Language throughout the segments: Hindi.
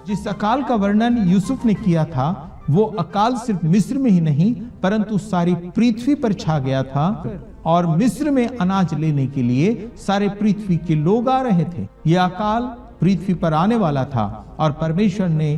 जिस अकाल का वर्णन यूसुफ ने किया था, वो अकाल सिर्फ मिस्र में ही नहीं परंतु सारी पृथ्वी पर छा गया था और मिस्र में अनाज लेने के लिए सारे पृथ्वी के लोग आ रहे थे। यह अकाल पृथ्वी पर आने वाला था और परमेश्वर ने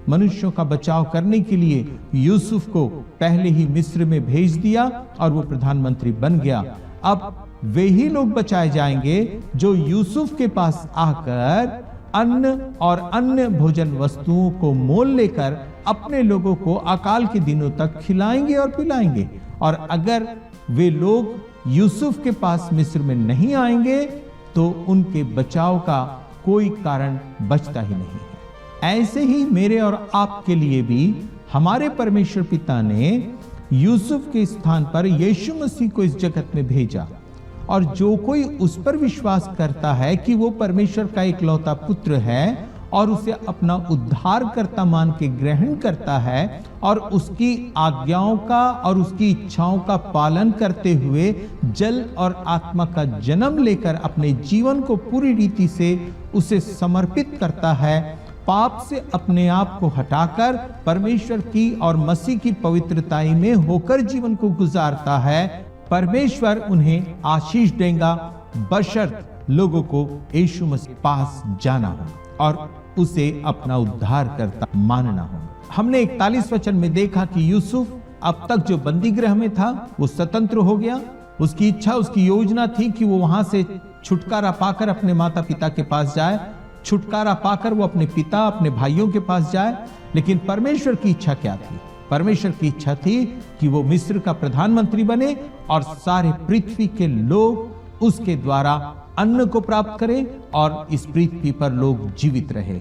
मनुष्यों का बचाव करने के लिए यूसुफ को पहले ही मिस्र में भेज दिया और वो प्रधानमंत्री बन गया। अब वे ही लोग बचाए जाएंगे जो यूसुफ के पास आकर अन्न और अन्य भोजन वस्तुओं को मोल लेकर अपने लोगों को अकाल के दिनों तक खिलाएंगे और पिलाएंगे। और अगर वे लोग यूसुफ के पास मिस्र में नहीं आएंगे तो उनके बचाव का कोई कारण बचता ही नहीं है। ऐसे ही मेरे और आपके लिए भी हमारे परमेश्वर पिता ने यूसुफ के स्थान पर यीशु मसीह को इस जगत में भेजा और जो कोई उस पर विश्वास करता है कि वो परमेश्वर का इकलौता पुत्र है और उसे अपना उद्धारकर्ता मान के ग्रहण करता है और उसकी आज्ञाओं का और उसकी इच्छाओं का पालन करते हुए जल और आत्मा का जन्म लेकर अपने जीवन को पूरी रीति से उसे समर्पित करता है, पाप से अपने आप को हटाकर परमेश्वर की और मसीह की पवित्रताई में होकर जीवन को गुजारता है, परमेश्वर उन्हें आशीष देगा बशर्त लोगों को यीशु मसीह पास जाना हो और उसे अपना उद्धारकर्ता मानना हो। हमने 41 वचन में देखा कि यूसुफ अब तक जो बंदी गृह में था वो स्वतंत्र हो गया। उसकी इच्छा, उसकी योजना थी कि वो वहां से छुटकारा पाकर अपने माता पिता के पास जाए, छुटकारा पाकर वो अपने पिता, अपने भाइयों के पास जाए। लेकिन परमेश्वर की इच्छा क्या थी? परमेश्वर की इच्छा थी कि वो मिस्र का प्रधानमंत्री बने और सारे पृथ्वी के लोग उसके द्वारा अन्न को प्राप्त करें और इस पृथ्वी पर लोग जीवित रहे।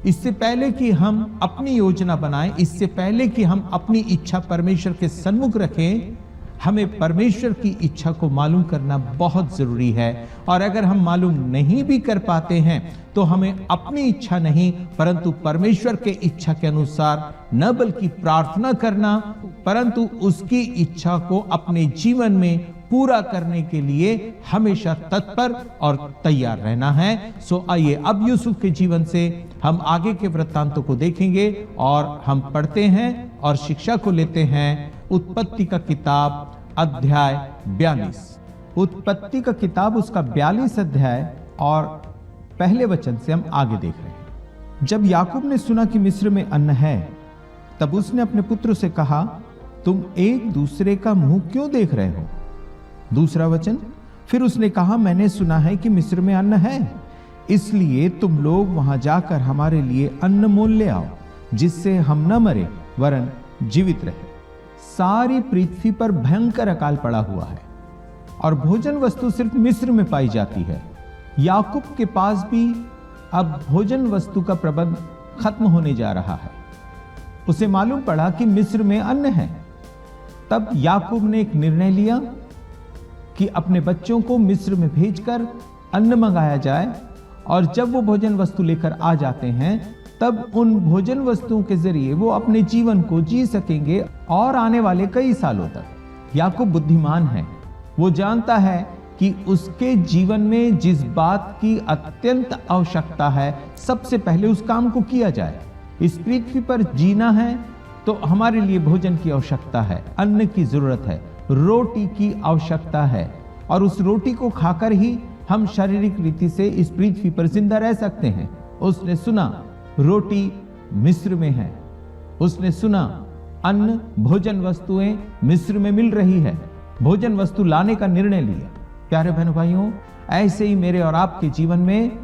इससे पहले कि हम अपनी योजना बनाएं, इससे पहले कि हम अपनी इच्छा परमेश्वर के सन्मुख रखें, हमें परमेश्वर की इच्छा को मालूम करना बहुत जरूरी है। और अगर हम मालूम नहीं भी कर पाते हैं तो हमें अपनी इच्छा नहीं परंतु परमेश्वर के इच्छा के अनुसार न बल्कि प्रार्थना करना परंतु उसकी इच्छा को अपने जीवन में पूरा करने के लिए हमेशा तत्पर और तैयार रहना है। सो आइए अब यूसुफ के जीवन से हम आगे के वृत्तांतों को देखेंगे और हम पढ़ते हैं और शिक्षा को लेते हैं। उत्पत्ति का किताब अध्याय 42। उत्पत्ति का किताब उसका 42 अध्याय और पहले वचन से हम आगे देख रहे हैं। जब याकूब ने सुना कि मिस्र में अन्न है तब उसने अपने पुत्र से कहा, तुम एक दूसरे का मुंह क्यों देख रहे हो? दूसरा वचन, फिर उसने कहा, मैंने सुना है कि मिस्र में अन्न है, इसलिए तुम लोग वहां जाकर हमारे लिए अन्न मोल ले आओ जिससे हम न मरे वरन जीवित रहे। सारी पृथ्वी पर भयंकर अकाल पड़ा हुआ है और भोजन वस्तु सिर्फ मिस्र में पाई जाती है। याकूब के पास भी अब भोजन वस्तु का प्रबंध खत्म होने जा रहा है। उसे मालूम पड़ा कि मिस्र में अन्न है। तब याकूब ने एक निर्णय लिया कि अपने बच्चों को मिस्र में भेजकर अन्न मंगाया जाए और जब वो भोजन वस्तु लेकर आ जाते हैं तब उन भोजन वस्तुओं के जरिए वो अपने जीवन को जी सकेंगे और आने वाले कई सालों तक। याकूब बुद्धिमान है, वो जानता है कि उसके जीवन में जिस बात की अत्यंत आवश्यकता है सबसे पहले उस काम को किया जाए। इस पृथ्वी पर जीना है तो हमारे लिए भोजन की आवश्यकता है, अन्न की जरूरत है, रोटी की आवश्यकता है और उस रोटी को खाकर ही हम शारीरिक रीति से इस पृथ्वी पर जिंदा रह सकते हैं। उसने सुना रोटी मिस्र में है, उसने सुना अन्न भोजन वस्तुएं मिस्र में मिल रही है, भोजन वस्तु लाने का निर्णय लिया। प्यारे बहनों भाइयों, ऐसे ही मेरे और आपके जीवन में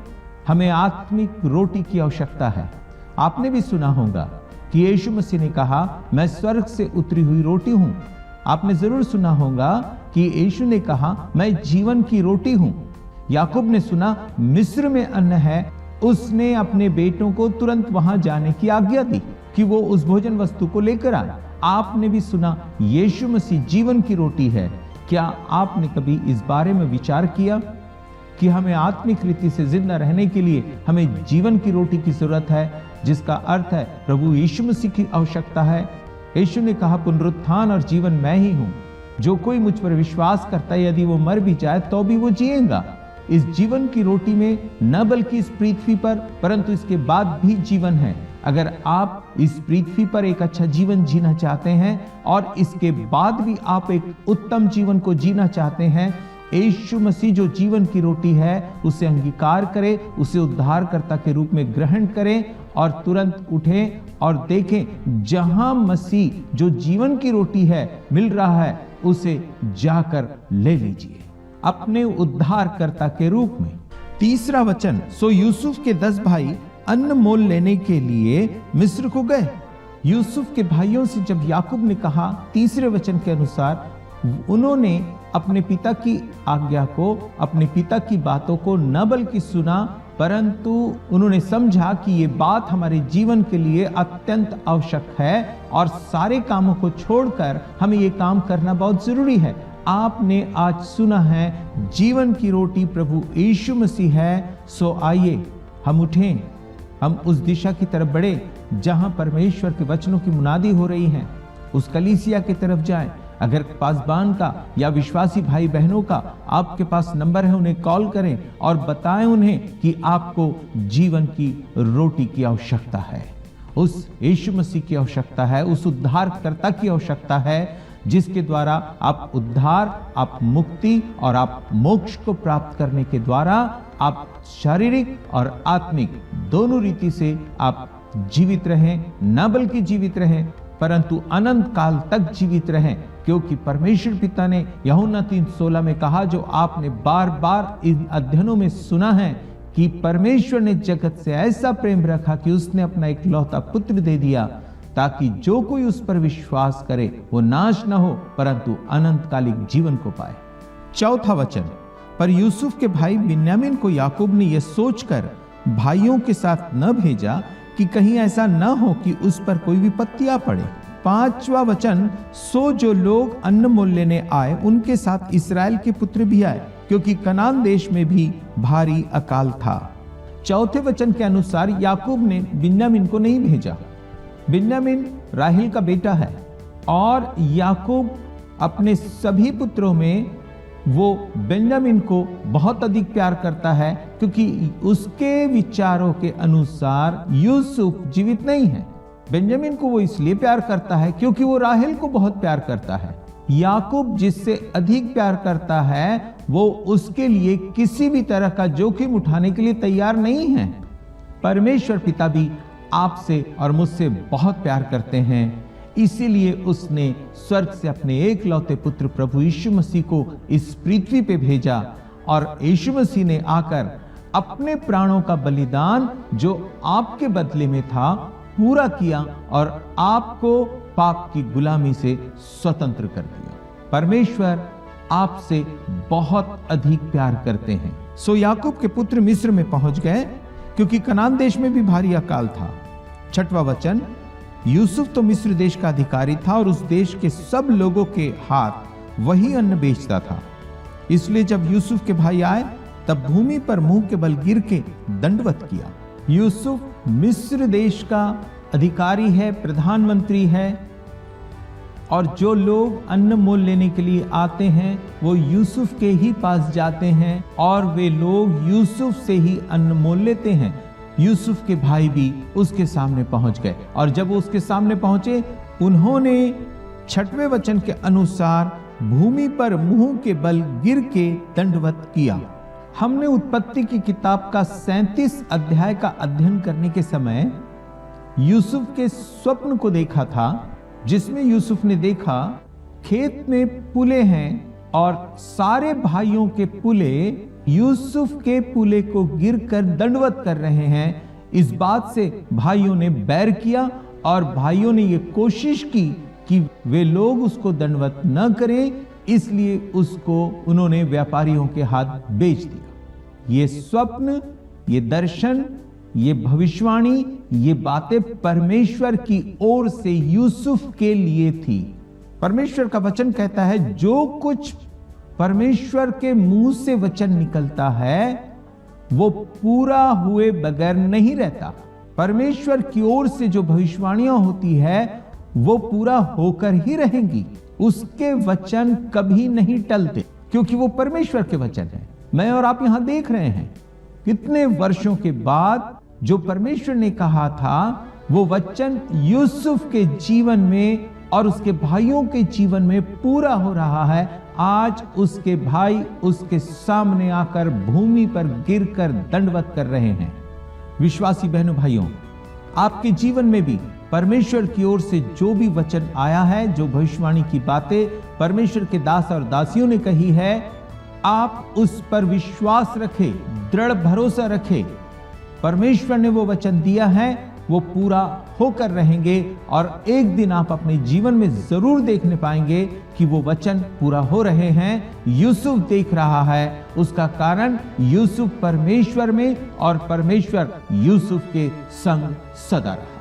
हमें आत्मिक रोटी की आवश्यकता है। आपने भी सुना होगा कि यीशु मसीह ने कहा, मैं स्वर्ग से उतरी हुई रोटी हूं। आपने जरूर सुना होगा कि यीशु ने कहा, मैं जीवन की रोटी हूं। याकूब ने सुना मिस्र में अन्न है, उसने अपने बेटों को तुरंत वहां जाने की आज्ञा दी कि वो उस भोजन वस्तु को लेकर आए। आपने भी सुना यीशु मसीह जीवन की रोटी है। क्या आपने कभी इस बारे में विचार किया कि हमें आत्मिक रीति से जिंदा रहने के लिए हमें जीवन की रोटी की जरूरत है, जिसका अर्थ है प्रभु यीशु मसीह की आवश्यकता है। यीशु ने कहा, पुनरुत्थान और जीवन मैं ही हूं, जो कोई मुझ पर विश्वास करता है यदि वो मर भी जाए तो भी वो जिएगा। इस जीवन की रोटी में न बल्कि इस पृथ्वी पर परंतु इसके बाद भी जीवन है। अगर आप इस पृथ्वी पर एक अच्छा जीवन जीना चाहते हैं और इसके बाद भी आप एक उत्तम जीवन को जीना चाहते हैं, यीशु मसीह जो जीवन की रोटी है उसे अंगीकार करें, उसे उद्धारकर्ता के रूप में ग्रहण करें और तुरंत उठें और देखें जहां मसीह जो जीवन की रोटी है मिल रहा है, उसे जाकर ले लीजिए अपने उद्धारकर्ता के रूप में। तीसरा वचन, सो यूसुफ के 10 भाई अन्न मोल लेने के लिए मिस्र को गए। यूसुफ के भाइयों से जब याकूब ने कहा, तीसरे वचन के अनुसार उन्होंने अपने पिता की आज्ञा को, अपने पिता की बातों को न बल्कि सुना, परंतु उन्होंने समझा कि ये बात हमारे जीवन के लिए अत्यंत आवश्यक है और सारे कामों को छोड़कर हमें ये काम करना बहुत जरूरी है। आपने आज सुना है जीवन की रोटी प्रभु यीशु मसीह है, सो आइए हम उठें, हम उस दिशा की तरफ बढ़े जहां परमेश्वर के वचनों की मुनादी हो रही है, उस कलीसिया की तरफ जाएं। अगर पासबान का या विश्वासी भाई बहनों का आपके पास नंबर है, उन्हें कॉल करें और बताएं उन्हें कि आपको जीवन की रोटी की आवश्यकता है, उस यीशु मसीह की आवश्यकता है, उस उद्धारकर्ता की आवश्यकता है जिसके द्वारा आप उद्धार, आप मुक्ति और आप मोक्ष को प्राप्त करने के द्वारा आप शारीरिक और आत्मिक दोनों रीति से आप जीवित रहें, न बल्कि जीवित रहें परंतु अनंत काल तक जीवित रहें, क्योंकि परमेश्वर पिता ने यूहन्ना 3:16 में कहा, जो आपने बार बार इन अध्ययनों में सुना है कि परमेश्वर ने जगत से ऐसा प्रेम रखा कि उसने अपना इकलौता पुत्र दे दिया ताकि जो कोई उस पर विश्वास करे वो नाश न हो परंतु अनंतकालिक जीवन को पाए। चौथा वचन, पर यूसुफ के भाई बिन्यामीन को याकूब ने यह सोचकर भाइयों के साथ न भेजा कि कहीं ऐसा न हो कि उस पर कोई विपत्ति आ पड़े। पांचवा वचन, सो जो लोग अन्न मोल लेने आए उनके साथ इस्राएल के पुत्र भी आए, क्योंकि कनान देश में भी भारी अकाल था। चौथे वचन के अनुसार याकूब ने बिन्यामीन को नहीं भेजा। बिन्यामीन राहेल का बेटा है और याकूब अपने सभी पुत्रों में वो बेन्यामीन को बहुत अधिक प्यार करता है, क्योंकि उसके विचारों के अनुसार यूसुफ जीवित नहीं है। बेन्यामीन को वो इसलिए प्यार करता है क्योंकि वो राहेल को बहुत प्यार करता है। याकूब जिससे अधिक प्यार करता है वो उसके लिए किसी भी तरह का जोखिम उठाने के लिए तैयार नहीं है। परमेश्वर पिता भी आपसे और मुझसे बहुत प्यार करते हैं, इसीलिए उसने स्वर्ग से अपने एकलौते पुत्र प्रभु यीशु मसीह को इस पृथ्वी पे भेजा और यीशु मसीह ने आकर अपने प्राणों का बलिदान जो आपके बदले में था पूरा किया और आपको पाप की गुलामी से स्वतंत्र कर दिया। परमेश्वर आपसे बहुत अधिक प्यार करते हैं। सो याकूब के पुत्र मिस्र में पहुंच गए, क्योंकि कनान देश में भी भारी अकाल था। छठवां वचन, यूसुफ तो मिस्र देश का अधिकारी था और उस देश के सब लोगों के हाथ वही अन्न बेचता था। इसलिए जब यूसुफ के भाई आए तब भूमि पर मुंह के बल गिर के दंडवत किया। यूसुफ मिस्र देश का अधिकारी है, प्रधानमंत्री है, और जो लोग अन्न मोल लेने के लिए आते हैं वो यूसुफ के ही पास जाते हैं और वे लोग यूसुफ से ही अन्न मोल लेते हैं। यूसुफ के भाई भी उसके सामने पहुंच गए और जब वो उसके सामने पहुंचे उन्होंने छठवें वचन के अनुसार भूमि पर मुंह के बल गिर के दंडवत किया। हमने उत्पत्ति की किताब का 37 अध्याय का अध्ययन करने के समय यूसुफ के स्वप्न को देखा था, जिसमें यूसुफ ने देखा खेत में पुले हैं और सारे भाइयों के पुले यूसुफ के पुले को गिरकर दंडवत कर रहे हैं। इस बात से भाइयों ने बैर किया और भाइयों ने ये कोशिश की कि वे लोग उसको दंडवत न करें, इसलिए उसको उन्होंने व्यापारियों के हाथ बेच दिया। ये स्वप्न, ये दर्शन, ये भविष्यवाणी, ये बातें परमेश्वर की ओर से यूसुफ के लिए थी। परमेश्वर का वचन कहता है जो कुछ परमेश्वर के मुंह से वचन निकलता है वो पूरा हुए बगैर नहीं रहता। परमेश्वर की ओर से जो भविष्यवाणियां होती है वो पूरा होकर ही रहेंगी। उसके वचन कभी नहीं टलते, क्योंकि वो परमेश्वर के वचन है। मैं और आप यहां देख रहे हैं कितने वर्षों के बाद जो परमेश्वर ने कहा था वो वचन यूसुफ के जीवन में और उसके भाइयों के जीवन में पूरा हो रहा है। आज उसके भाई उसके सामने आकर भूमि पर गिरकर दंडवत कर रहे हैं। विश्वासी बहनों भाइयों, आपके जीवन में भी परमेश्वर की ओर से जो भी वचन आया है, जो भविष्यवाणी की बातें परमेश्वर के दास और दासियों ने कही है, आप उस पर विश्वास रखें, दृढ़ भरोसा रखें। परमेश्वर ने वो वचन दिया है, वो पूरा होकर रहेंगे और एक दिन आप अपने जीवन में जरूर देखने पाएंगे कि वो वचन पूरा हो रहे हैं। यूसुफ देख रहा है, उसका कारण यूसुफ परमेश्वर में और परमेश्वर यूसुफ के संग सदा रहा।